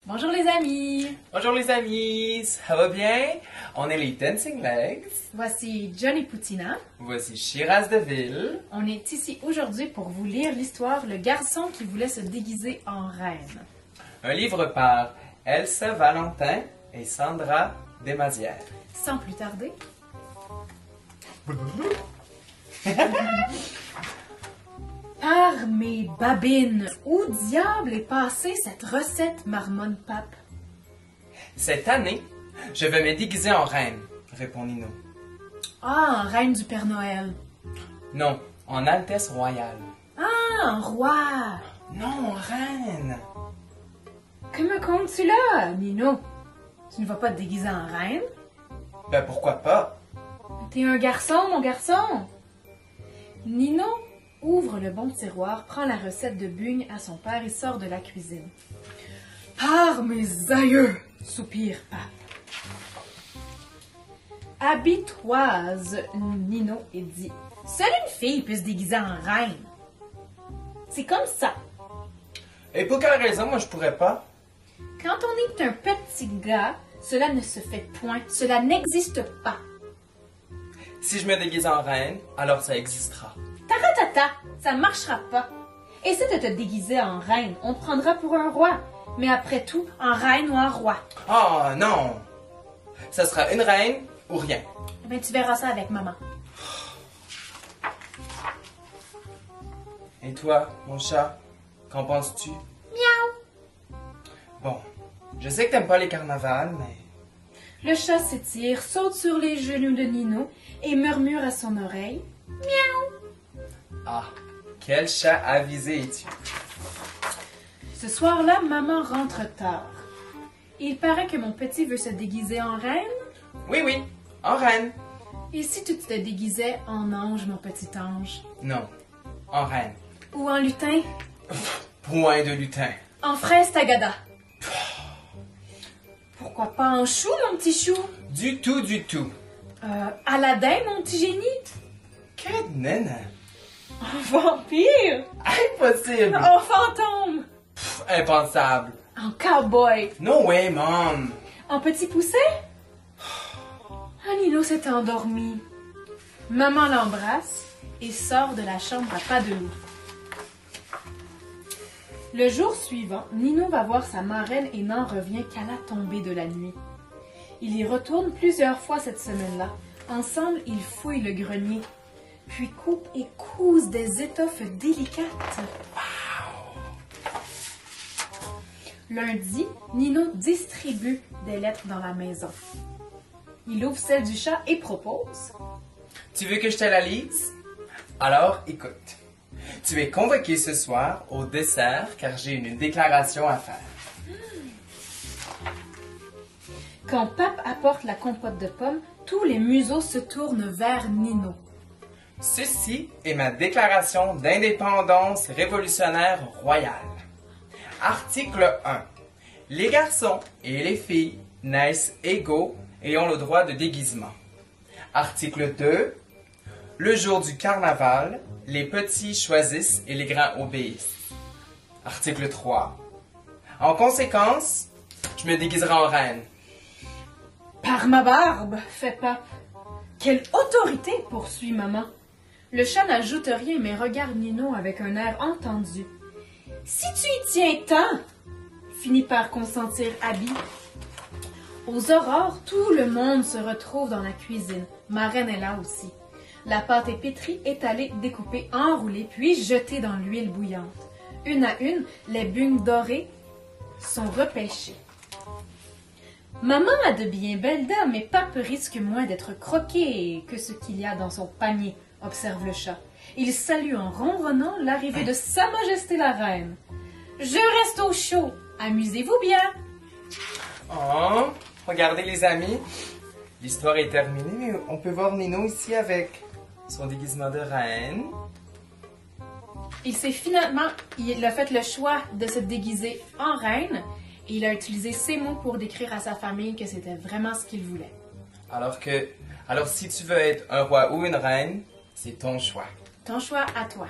Bonjour les amis! Bonjour les amis, ça va bien? On est les Dancing Legs. Voici Johnny Poutina. Voici Shiraz Deville. On est ici aujourd'hui pour vous lire l'histoire Le garçon qui voulait se déguiser en reine. Un livre par Elsa Valentin et Sandra Desmazières. Sans plus tarder... Par mes babines, où diable est passée cette recette, marmonne Pape? Cette année, je vais me déguiser en reine, répond Nino. Ah, en reine du Père Noël. Non, en Altesse Royale. Ah, en roi. Non, en reine. Que me comptes-tu là, Nino? Tu ne vas pas te déguiser en reine? Ben pourquoi pas? T'es un garçon, mon garçon. Nino ouvre le bon tiroir, prend la recette de bugne à son père et sort de la cuisine. Par mes aïeux, soupire Pape. Habitoise, Nino, et dit. Seule une fille peut se déguiser en reine. C'est comme ça. Et pour quelle raison, moi je pourrais pas? Quand on est un petit gars, cela ne se fait point, cela n'existe pas. Si je me déguise en reine, alors ça existera. Taratata, ça ne marchera pas. Essaie de te déguiser en reine, on te prendra pour un roi. Mais après tout, en reine ou en roi. Oh non! Ça sera une reine ou rien. Eh bien, tu verras ça avec maman. Et toi, mon chat, qu'en penses-tu? Miaou! Bon, je sais que t'aimes pas les carnavals, mais... Le chat s'étire, saute sur les genoux de Nino et murmure à son oreille. Miaou! Ah, quel chat avisé es-tu? Ce soir-là, maman rentre tard. Il paraît que mon petit veut se déguiser en reine. Oui, oui, en reine. Et si tu te déguisais en ange, mon petit ange? Non, en reine. Ou en lutin? Point de lutin. En fraise tagada? Pourquoi pas en chou, mon petit chou? Du tout, du tout. Aladdin, mon petit génie? Que nana? En vampire? Impossible. En fantôme? Impensable. En cowboy? No way, mom. En petit pousset? Ah, Nino s'est endormi. Maman l'embrasse et sort de la chambre à pas de loup. Le jour suivant, Nino va voir sa marraine et n'en revient qu'à la tombée de la nuit. Il y retourne plusieurs fois cette semaine-là. Ensemble, ils fouillent le grenier, puis coupent et cousent des étoffes délicates. Lundi, Nino distribue des lettres dans la maison. Il ouvre celle du chat et propose. Tu veux que je te la lise? Alors, écoute. Tu es convoqué ce soir au dessert car j'ai une déclaration à faire. Quand Pape apporte la compote de pommes, tous les museaux se tournent vers Nino. Ceci est ma déclaration d'indépendance révolutionnaire royale. Article 1. Les garçons et les filles naissent égaux et ont le droit de déguisement. Article 2. Le jour du carnaval, les petits choisissent et les grands obéissent. Article 3. En conséquence, je me déguiserai en reine. Par ma barbe, fait Pape. Quelle autorité, poursuit maman. Le chat n'ajoute rien mais regarde Nino avec un air entendu. Si tu y tiens tant, finit par consentir Abby. Aux aurores, tout le monde se retrouve dans la cuisine. Marraine est là aussi. La pâte est pétrie, étalée, découpée, enroulée, puis jetée dans l'huile bouillante. Une à une, les bugnes dorées sont repêchées. Maman a de bien belles dames, mais Pape risque moins d'être croqué que ce qu'il y a dans son panier, observe le chat. Il salue en ronronnant l'arrivée de Sa Majesté la Reine. Je reste au chaud. Amusez-vous bien. Oh, regardez les amis. L'histoire est terminée, mais on peut voir Nino ici avec son déguisement de reine. Il a fait le choix de se déguiser en reine et il a utilisé ces mots pour décrire à sa famille que c'était vraiment ce qu'il voulait. Alors si tu veux être un roi ou une reine, c'est ton choix. Ton choix à toi.